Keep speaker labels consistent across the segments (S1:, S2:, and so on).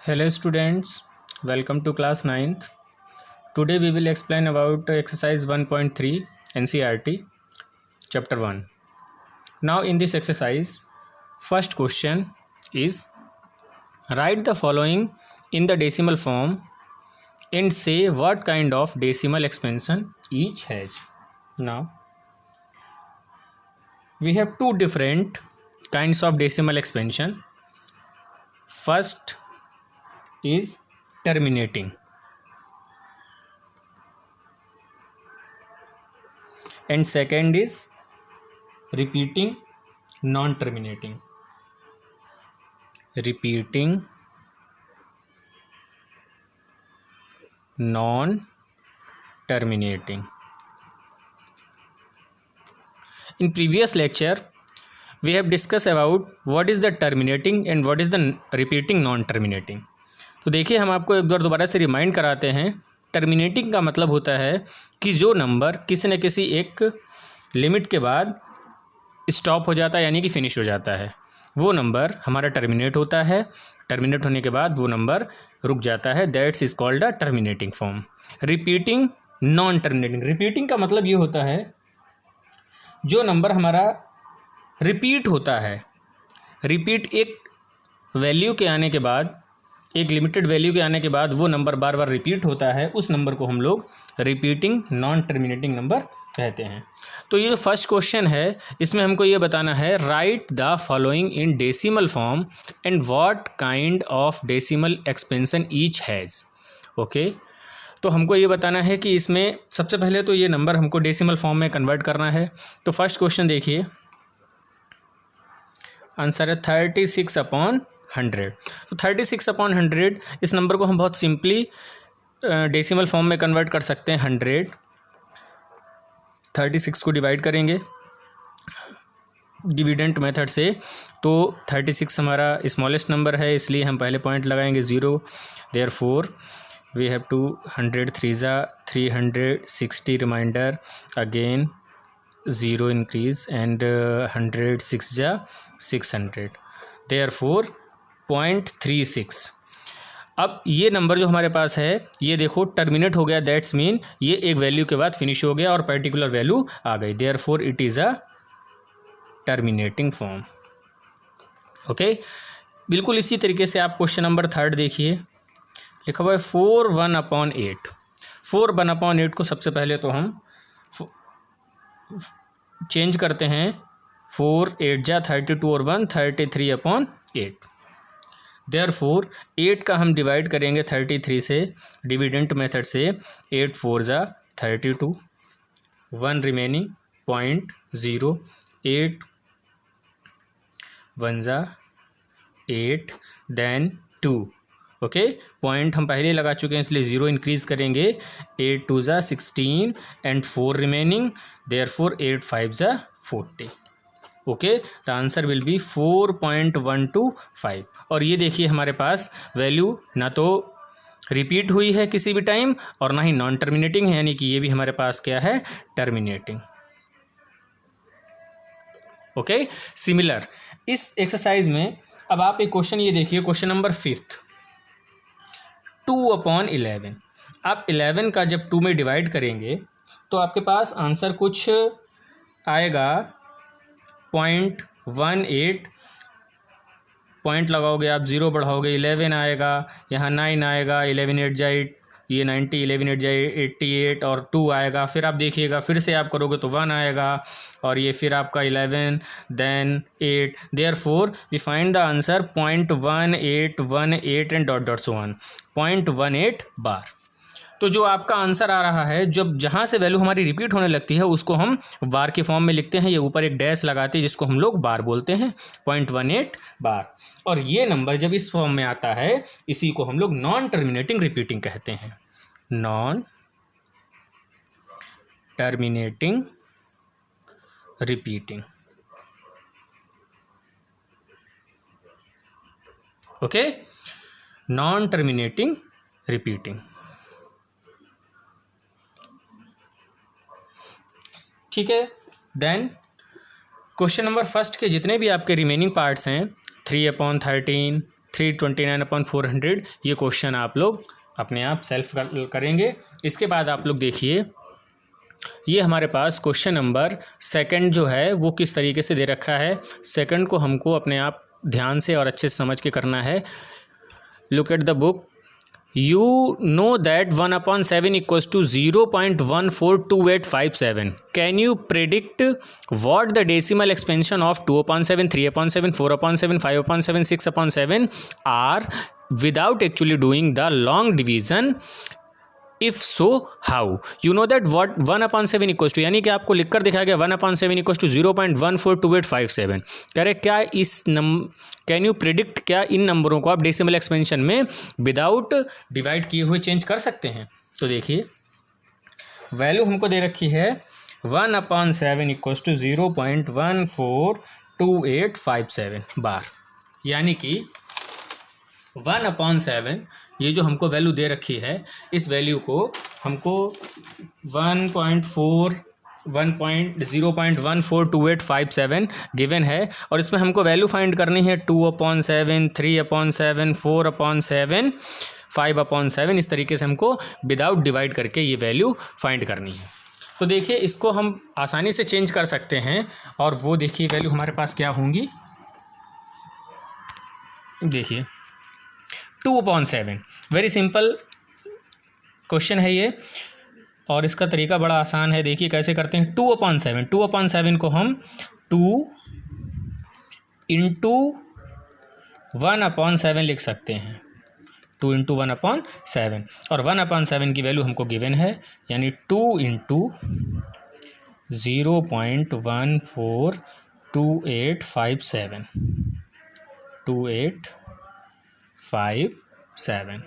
S1: Hello students, welcome to class 9th. Today we will explain about exercise 1.3 NCERT chapter 1. Now in this exercise, first question is write the following in the decimal form and say what kind of decimal expansion each has. Now we have two different kinds of decimal expansion. First is terminating and second is repeating non-terminating. Repeating non-terminating. In previous lecture we have discussed about what is the terminating and what is the repeating non-terminating. तो देखिए हम आपको एक बार दोबारा से remind कराते हैं. Terminating का मतलब होता है कि जो नंबर किसी न किसी एक लिमिट के बाद स्टॉप हो जाता है यानी कि फिनिश हो जाता है, वो नंबर हमारा टर्मिनेट होता है. टर्मिनेट होने के बाद वो नंबर रुक जाता है, that's is called a terminating form. Repeating non terminating. Repeating का मतलब ये होता है जो नंबर हमारा रिपीट होता है. रिपीट एक वैल्यू के आने के बाद, एक लिमिटेड वैल्यू के आने के बाद वो नंबर बार बार रिपीट होता है, उस नंबर को हम लोग रिपीटिंग नॉन टर्मिनेटिंग नंबर कहते हैं. तो ये जो फर्स्ट क्वेश्चन है इसमें हमको ये बताना है right the following in decimal form and what kind of decimal expansion each has. Okay, तो हमको ये बताना है कि इसमें सबसे पहले तो ये नंबर हमको डेसिमल फॉर्म में कन्वर्ट करना है. तो फर्स्ट क्वेश्चन देखिए, आंसर है 36/100. तो 36/100 इस नंबर को हम बहुत सिंपली डेसिमल फॉर्म में कन्वर्ट कर सकते हैं. 100 36 को डिवाइड करेंगे डिविडेंट मेथड से, तो 36 हमारा स्मॉलेस्ट नंबर है इसलिए हम पहले पॉइंट लगाएंगे 0. Therefore we have to 100 3 360 remainder again 0 increase and 100 6 600. Therefore 0.36. अब ये नंबर जो हमारे पास है ये देखो टर्मिनेट हो गया, दैट्स मीन ये एक वैल्यू के बाद फिनिश हो गया और पर्टिकुलर वैल्यू आ गई. Therefore it is a terminating form. Okay, बिल्कुल इसी तरीके से आप क्वेश्चन नंबर 3 देखिए, लिखा हुआ है 4/1/8. 4/1/8 को सबसे पहले तो हम चेंज करते हैं. 4 8 जा 32 और 1 33/8. देयरफॉर 8 का हम डिवाइड करेंगे 33 से डिविडेंट मेथड से. 8 4 जा 32, 1 रिमेनिंग 0.0, 8 1 जा 8 देन 2. ओके, पॉइंट हम पहले लगा चुके हैं इसलिए 0 इंक्रीज करेंगे. 8 2 जा 16 एंड 4 रिमेनिंग, देयरफॉर 8 5 जा 40. Okay, the answer will be 4.125. और ये देखिए हमारे पास वैल्यू ना तो रिपीट हुई है किसी भी टाइम और ना ही नॉन टर्मिनेटिंग है, यानी कि ये भी हमारे पास क्या है, टर्मिनेटिंग. ओके, सिमिलर इस एक्सरसाइज में अब आप एक क्वेश्चन ये देखिए, क्वेश्चन नंबर 5 2/11. आप 11 का जब 2 में डिवाइड करेंगे तो आपके पास आंसर कुछ आएगा 0.18. पॉइंट लगाओगे आप, 0 बढ़ाओगे 11 आएगा, यहाँ 9 आएगा, 11 8 जा 8 ये 90, 11 8 जा 88 और 2 आएगा. फिर आप देखिएगा फिर से आप करोगे तो 1 आएगा और ये फिर आपका 11 then 8. Therefore we find the answer 0.1818 and dot dot so on 0.18 bar. तो जो आपका आंसर आ रहा है, जब जहाँ से वैल्यू हमारी रिपीट होने लगती है उसको हम बार के फॉर्म में लिखते हैं. ये ऊपर एक डैश लगाते हैं जिसको हम लोग बार बोलते हैं, 0.18 बार. और ये नंबर जब इस फॉर्म में आता है इसी को हम लोग नॉन टर्मिनेटिंग रिपीटिंग कहते हैं. Non terminating repeating. Okay, non terminating repeating. ठीक है, देन क्वेश्चन नंबर फर्स्ट के जितने भी आपके रिमेनिंग पार्ट्स हैं 3/13, 329/400। ये क्वेश्चन आप लोग अपने आप सेल्फ करेंगे। इसके बाद आप लोग देखिए, ये हमारे पास क्वेश्चन नंबर सेकंड जो है वो किस तरीके से दे रखा है। सेकंड को हमको अपने आप ध्यान से और अच्छे से समझ के करना है। Look at the book. You know that 1/7 equals to 0.142857. Can you predict what the decimal expansion of 2/7, 3/7, 4/7, 5/7, 6/7 are without actually doing the long division? If so how? You know that what 1/7 equals to, यानी कि आपको लिखकर दिखाया गया 1/7 equals to 0.142857। कह रहे क्या इस कैन यू प्रिडिक्ट, क्या इन नंबरों को आप डेसिमल एक्सपेंशन में विदाउट डिवाइड किए हुए चेंज कर सकते हैं? तो देखिए, वैल्यू हमको दे रखी है 1/7 इक्वल्स टू 0.142857 बार, यानी कि 1/7 ये जो हमको वैल्यू दे रखी है, इस वैल्यू को हमको 0.142857 गिवन है, और इसमें हमको वैल्यू फाइंड करनी है 2/7, 3/7, 4/7, 5/7। इस तरीके से हमको विदाउट डिवाइड करके ये वैल्यू फाइंड करनी है। तो देखिए, इसको हम आसानी से चेंज कर सकते हैं, और वो देखिए वैल्यू हमारे पास क्या होंगी। देखिए 2/7, वेरी सिंपल क्वेश्चन है ये, और इसका तरीका बड़ा आसान है। देखिए कैसे करते हैं। 2/7 को हम 2 इंटू 1/7 लिख सकते हैं। 2 इंटू 1/7, और 1/7 की वैल्यू हमको गिवन है, यानी 2 इंटू 0.142857 5857।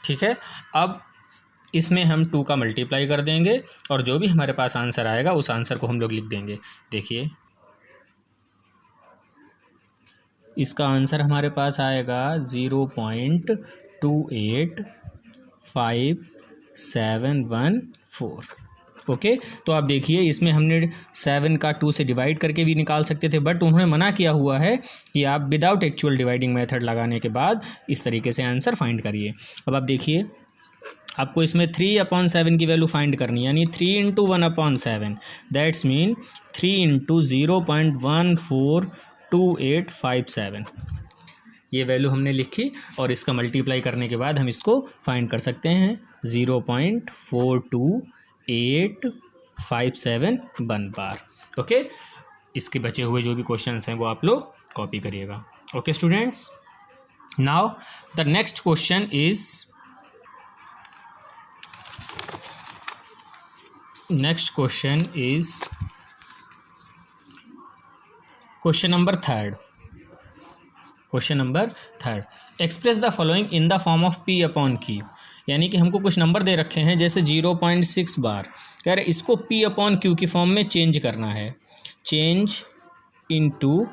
S1: ठीक है। अब इसमें हम 2 का मल्टीप्लाई कर देंगे, और जो भी हमारे पास आंसर आएगा उस आंसर को हम लोग लिख देंगे। देखिए, इसका आंसर हमारे पास आएगा 0.285714। ओके, तो आप देखिए, इसमें हमने 7 का 2 से डिवाइड करके भी निकाल सकते थे, बट उन्होंने मना किया हुआ है कि आप विदाउट एक्चुअल डिवाइडिंग मेथड लगाने के बाद इस तरीके से आंसर फाइंड करिए। अब आप देखिए, आपको इसमें 3/7 की वैल्यू फाइंड करनी है, यानी 3 इंटू 1/7, दैट्स मीन 3 इंटू 0.142857। ये वैल्यू हमने लिखी, और इसका मल्टीप्लाई करने के बाद हम इसको फाइंड कर सकते हैं 0.42857 बार। ओके, इसके बचे हुए जो भी क्वेश्चंस हैं वो आप लोग कॉपी करिएगा। Okay students, now the next question is question number third. Express the following in the form of P/Q, यानी कि हमको कुछ नंबर दे रखे हैं, जैसे 0.6 बार। कह रहे इसको P/Q की फॉर्म में चेंज करना है, चेंज इनटू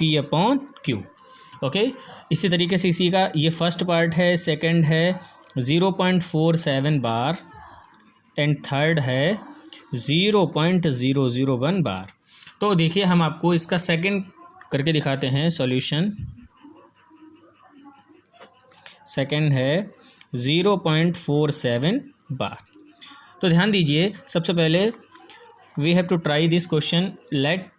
S1: P/Q। ओके, इसी तरीके से इसी का ये फर्स्ट पार्ट है, सेकंड है 0.47 बार, एंड थर्ड है 0.001 बार। तो देखिए, हम आपको इसका सेकंड करके दिखाते हैं सॉल्यूशन। सेकंड है 0.47 बार। तो ध्यान दीजिए, सबसे पहले we have to try this question. Let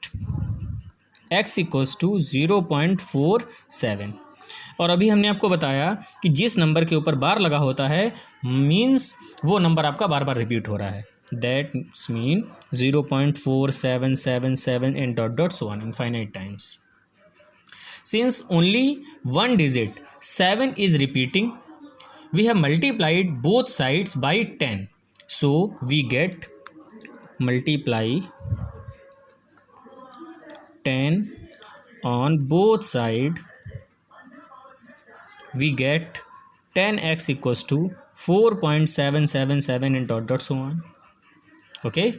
S1: x equals to 0.47, और अभी हमने आपको बताया कि जिस नंबर के ऊपर बार लगा होता है मीन्स वो नंबर आपका बार बार रिपीट हो रहा है। That mean 0.4777 and dot dot so on infinite times. Since only one digit 7 is repeating, we have multiplied both sides by 10. So we get multiply 10 on both sides. We get 10x equals to 4.777 and dot dot so on. Okay.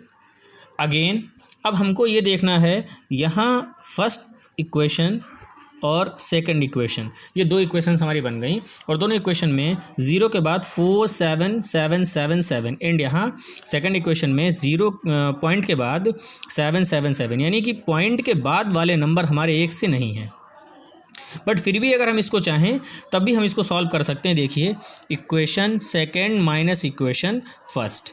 S1: Again, अब हमको ये देखना है, यहाँ first equation और second equation, ये दो equations हमारी बन गई। और दोनों इक्वेशन में 0 के बाद 4 7 7 7 7 एंड यहाँ सेकंड इक्वेशन में 0 पॉइंट के बाद 7 7 7, यानी कि पॉइंट के बाद वाले नंबर हमारे एक से नहीं हैं। बट फिर भी अगर हम इसको चाहें तब भी हम इसको सॉल्व कर सकते हैं। देखिए, equation second minus equation first,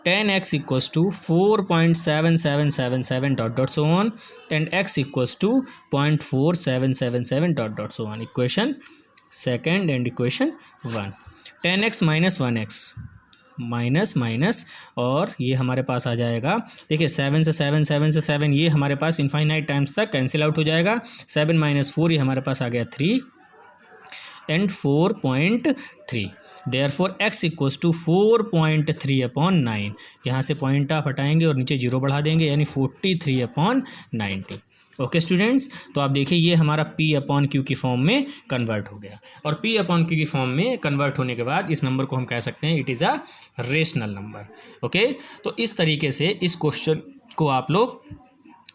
S1: 10x equals to 4.7777 dot so on and x equals to 0.4777 dot so on. Equation second and equation 1, 10x minus 1x minus minus और ये हमारे पास आ जाएगा। देखिए 7 से 7 7 से 7 ये हमारे पास इनफाइनाइट टाइम्स तक कैंसिल आउट हो जाएगा। 7 माइनस 4 ये हमारे पास आ गया 3 and 4.3। Therefore x equals to 4.3/9। यहाँ से पॉइंट आप हटाएंगे और नीचे 0 बढ़ा देंगे, यानी 43/90। ओके स्टूडेंट्स, तो आप देखिए ये हमारा P/Q की फॉर्म में कन्वर्ट हो गया। और P/Q की फॉर्म में कन्वर्ट होने के बाद इस नंबर को हम कह सकते हैं it is a rational number. Okay, तो इस तरीके से इस क्वेश्चन को आप लोग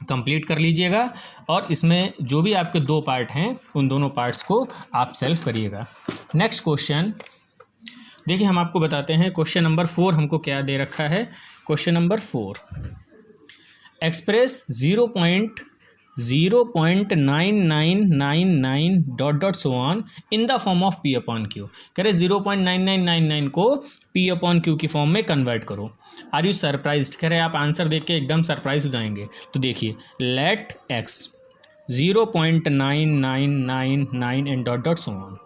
S1: कंप्लीट कर लीजिएगा और इसमें जो भी आपके दो पार्ट हैं उन दोनों पार्ट्स को आप सेल्फ करिएगा। नेक्स्ट क्वेश्चन देखिए, हम आपको बताते हैं क्वेश्चन नंबर 4 हमको क्या दे रखा है। Question number 4, express 0.9999 dot so on in the form of P/Q। कह रहे 0.9999 को P/Q की फॉर्म में कन्वर्ट करो। Are you surprised? कह रहे आप आंसर देख के एकदम सरप्राइज हो जाएंगे। तो देखिए, let x 0.9999 and dot so on.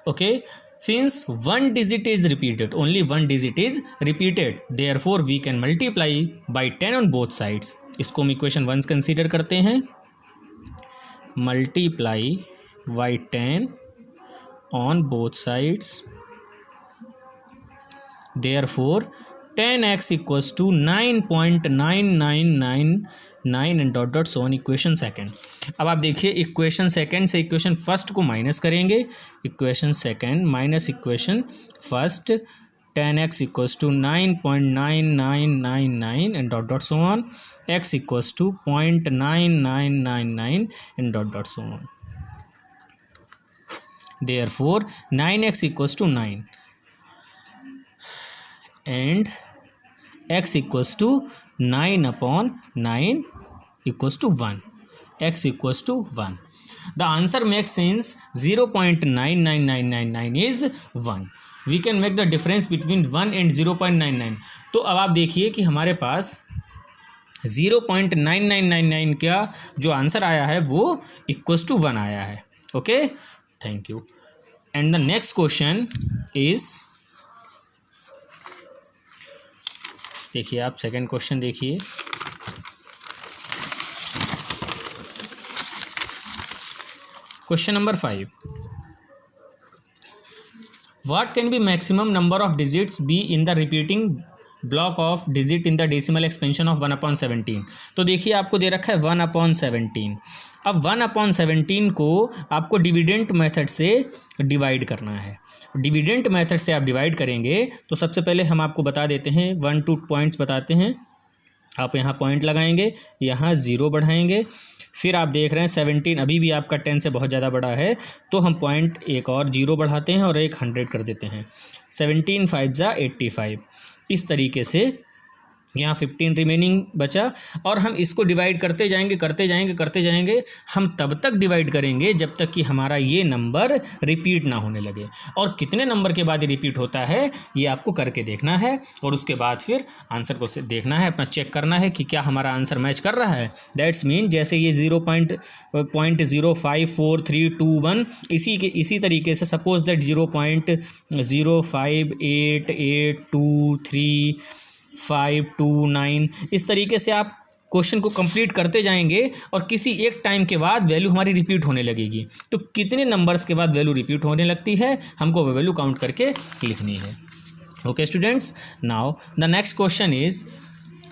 S1: Okay, since one digit is repeated, only one digit is repeated, therefore we can multiply by 10 on both sides। इसको हम इक्वेशन 1 कंसीडर करते हैं। Multiply by 10 on both sides, therefore 10x equals to 9.9999 and dot so on. Equation second. अब आप देखिए, equation second से equation first को minus करेंगे। Equation second minus equation first, 10x equals to 9.9999 and dot so on, x equals to 0.9999 and dot so on. Therefore 9x equals to 9 and x equals to 9/9 equals to 1, x equals to 1। The answer makes sense 0.9999 is 1। We can make the difference between 1 and 0.99। तो अब आप देखिए कि हमारे पास 0.9999 का जो answer आया है वो इक्वल्स टू 1 आया है। Okay, thank you. And the next question is, देखिए आप सेकंड क्वेश्चन देखिए। Question number 5, what can be maximum number of digits be in the repeating block of digit in the decimal expansion of 1/17। तो देखिए आपको दे रखा है 1/17। अब 1/17 को आपको डिविडेंट मेथड से डिवाइड करना है। डिविडेंट मेथड से आप डिवाइड करेंगे तो सबसे पहले हम आपको बता देते हैं 1-2 पॉइंट्स बताते हैं। आप यहाँ पॉइंट लगाएंगे, यहाँ 0 बढ़ाएंगे, फिर आप देख रहे हैं 17 अभी भी आपका 10 से बहुत ज़्यादा बड़ा है, तो हम पॉइंट एक और 0 बढ़ाते हैं और एक 100 कर देते हैं। 17 5 × 85। इस तरीके से यहाँ 15 रिमेनिंग बचा और हम इसको डिवाइड करते जाएंगे। हम तब तक डिवाइड करेंगे जब तक कि हमारा ये नंबर रिपीट ना होने लगे। और कितने नंबर के बाद ये रिपीट होता है ये आपको करके देखना है और उसके बाद फिर आंसर को देखना है, अपना चेक करना है कि क्या हमारा आंसर मैच कर रहा है। दैट्स मीन जैसे ये 0.054321 इसी तरीके से सपोज दैट 0.058823 इस तरीके से आप क्वेश्चन को कंप्लीट करते जाएंगे और किसी एक टाइम के बाद वैल्यू हमारी रिपीट होने लगेगी। तो कितने नंबर्स के बाद वैल्यू रिपीट होने लगती है हमको वैल्यू काउंट करके लिखनी है। Okay students, now the next question is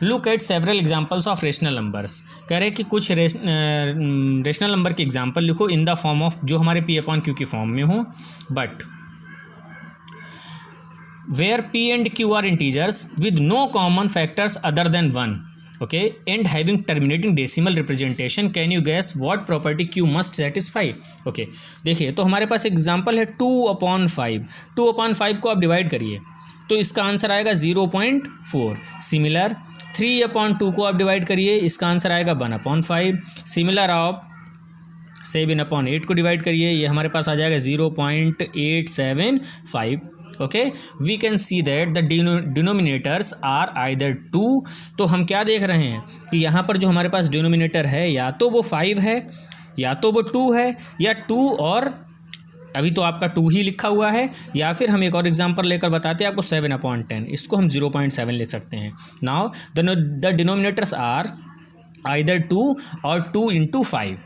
S1: look at several examples of rational numbers. कह रहे हैं कि कुछ रेशनल नंबर के एग्जाम्पल लिखो इन द फॉर्म ऑफ, जो हमारे P/Q की फॉर्म में हो, but where P and Q are integers with no common factors other than 1। Okay, and having terminating decimal representation, can you gas what property Q must satisfy. Okay, देखिए तो हमारे पास example है 2/5। 2/5 को आप divide करिए तो इसका आंसर आएगा 0.4। सिमिलर 3/2 को आप डिवाइड करिए, इसका आंसर आएगा 1/5। सिमिलर आप 7/8 को डिवाइड करिए, ये हमारे पास आ जाएगा 0.875। Okay, we can see that the denominators are either 2। तो हम क्या देख रहे हैं कि यहाँ पर जो हमारे पास डिनोमिनेटर है या तो वो 5 है या तो वो 2 है, या 2 और अभी तो आपका 2 ही लिखा हुआ है, या फिर हम एक और एग्जांपल लेकर बताते हैं आपको 7/10, इसको हम 0.7 लिख सकते हैं। Now the denominators are either 2 और 2 into 5।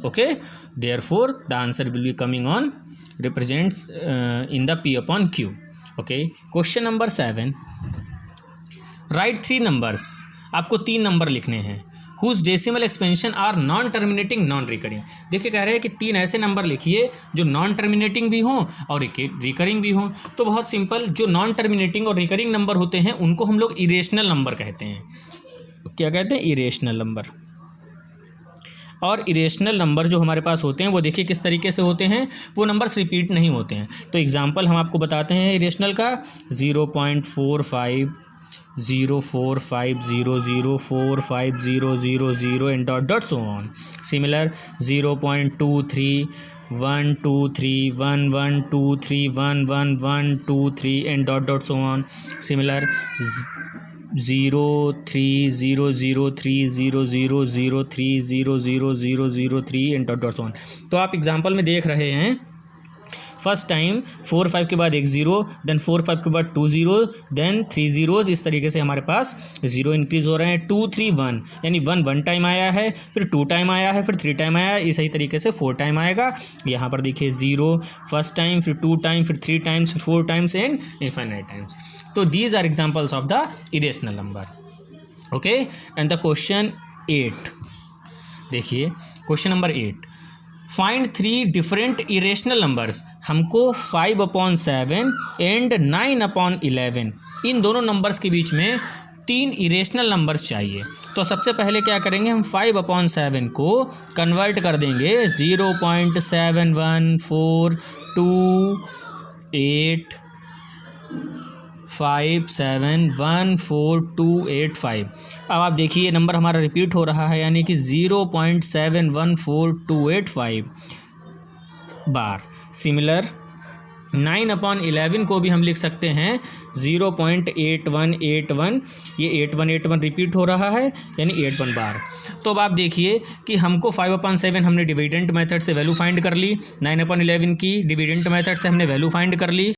S1: okay, therefore the answer will be coming on represents in the P/Q। okay, question number 7, write 3 numbers। आपको 3 नंबर लिखने हैं whose decimal expansion are non terminating non recurring। देखिए कह रहे हैं कि 3 ऐसे नंबर लिखिए जो नॉन टर्मिनेटिंग भी हों और रिकरिंग भी हों। तो बहुत सिंपल, जो नॉन टर्मिनेटिंग और रिकरिंग नंबर होते हैं उनको हम लोग इरेशनल नंबर कहते हैं। क्या कहते हैं? Irrational number. और इरेशनल नंबर जो हमारे पास होते हैं वो देखिए किस तरीके से होते हैं, वो नंबर्स रिपीट नहीं होते हैं। तो एग्जांपल हम आपको बताते हैं इरेशनल का 0.45 045 00450 000 and dot dot so on. Similar 0.23 123 1123 11123 and dot dot so on. Similar 0300300030003 and dot dot so on. तो आप एग्जांपल में देख रहे हैं फर्स्ट टाइम 4 5 के बाद एक 0, देन 4 5 के बाद 2 0, देन 3 zeros, इस तरीके से हमारे पास 0 इंक्रीज हो रहे हैं। 2 3 1 यानी 1 टाइम आया है, फिर 2 टाइम आया है, फिर 3 टाइम आया है, इसी तरीके से 4 टाइम आएगा। यहाँ पर देखिए 0 फर्स्ट टाइम, फिर 2 टाइम, फिर 3 टाइम्स, फिर 4 टाइम्स एंड इनफाइनाइट टाइम्स। तो these are examples of the irrational number. Okay, and the question 8, देखिए question number 8, find 3 different irrational numbers. हमको 5/7 एंड 9/11 इन दोनों नंबर्स के बीच में 3 इरेशनल नंबर्स चाहिए। तो सबसे पहले क्या करेंगे, हम 5/7 को कन्वर्ट कर देंगे 0.71428571428 अब आप देखिए ये नंबर हमारा रिपीट हो रहा है, यानी कि 0.714285 बार। सिमिलर 9/11 को भी हम लिख सकते हैं 0.8181, ये 8181 रिपीट हो रहा है यानी 81 बार। तो अब आप देखिए कि हमको 5/7 हमने डिविडेंट मेथड से वैल्यू फाइंड कर ली, 9/11 की डिविडेंट मेथड से हमने वैल्यू फाइंड कर ली।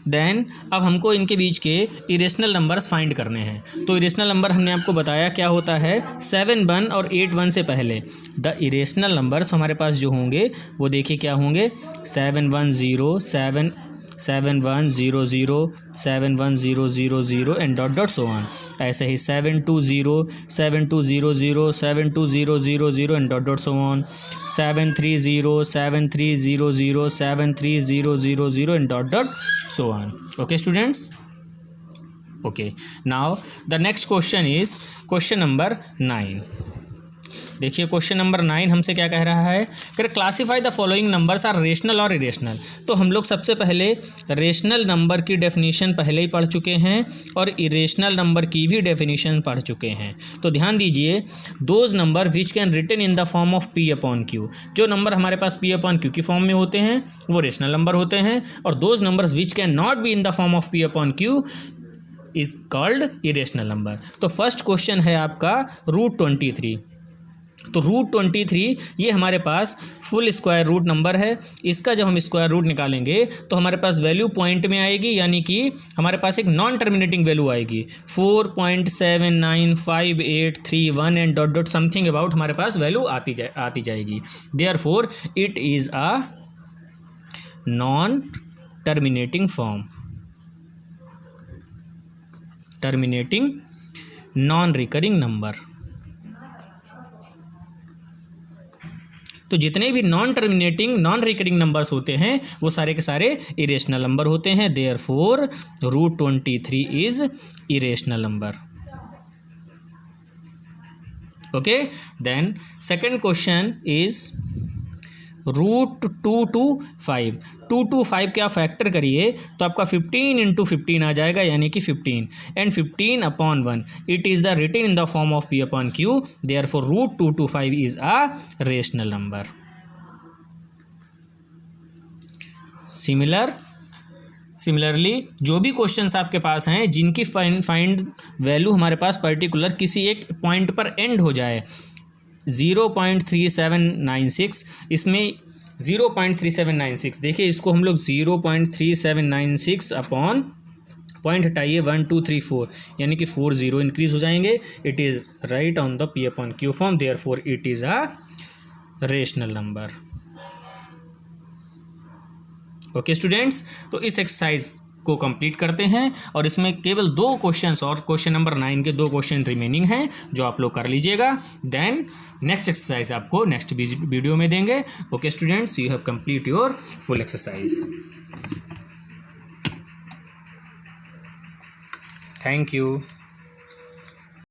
S1: देन अब हमको इनके बीच के इरेशनल नंबर्स फाइंड करने हैं। तो इरेशनल नंबर हमने आपको बताया क्या होता है, 7 1 और 8 1 से पहले द इरेशनल नंबर्स हमारे पास जो होंगे वो देखिए क्या होंगे, 710 71000 71000 and dot dot so on. ऐसे ही 720 7200 72000 and dot dot so on, 730 7300 73000 and dot dot so on। okay students, okay, now the next question is question number 9। देखिए क्वेश्चन नंबर 9 हमसे क्या कह रहा है, फिर classify the following numbers are rational और irrational. तो हम लोग सबसे पहले रेशनल नंबर की डेफिनेशन पहले ही पढ़ चुके हैं और इरेशनल नंबर की भी डेफिनेशन पढ़ चुके हैं। तो ध्यान दीजिए, those number which can written in the form of P/Q। जो नंबर हमारे पास P/Q की फॉर्म में होते हैं वो रेशनल नंबर होते हैं, और those numbers which can not be in the form of P/Q is called irrational number. तो फर्स्ट क्वेश्चन है आपका √23। तो √23 ये हमारे पास फुल स्क्वायर रूट नंबर है। इसका जब हम स्क्वायर रूट निकालेंगे तो हमारे पास वैल्यू पॉइंट में आएगी, यानी कि हमारे पास एक नॉन टर्मिनेटिंग वैल्यू आएगी 4.795831 and dot dot something about हमारे पास वैल्यू आती जाएगी। Therefore it is a non terminating form, terminating non recurring number. तो जितने भी non terminating non recurring numbers होते हैं वो सारे के सारे इरेशनल नंबर होते हैं। Therefore √23 is irrational number. Okay, then second question is √2 to 5। 2 to 5 के आप फैक्टर करिए तो आपका 15 × 15 आ जाएगा, यानी कि 15 and 15/1 it is the written in the form of P/Q, therefore √2 to 5 is a rational number. Similarly जो भी क्वेश्चंस आपके पास हैं जिनकी फाइंड वैल्यू हमारे पास पर्टिकुलर किसी एक पॉइंट पर एंड हो जाए, 0.3796, इसमें 0.3796 देखिए, इसको हम लोग 0.3796 अपॉन पॉइंट हटाइए 1 2 3 4, यानी कि 4 0 इंक्रीज हो जाएंगे। It is right on the P/Q form, therefore it is a rational number. Okay students, तो इस एक्सरसाइज को कंप्लीट करते हैं और इसमें केवल 2 क्वेश्चंस और क्वेश्चन नंबर 9 के 2 क्वेश्चन रिमेनिंग हैं जो आप लोग कर लीजिएगा। देन नेक्स्ट एक्सरसाइज आपको नेक्स्ट वीडियो में देंगे। Okay students, you have complete your full exercise. Thank you.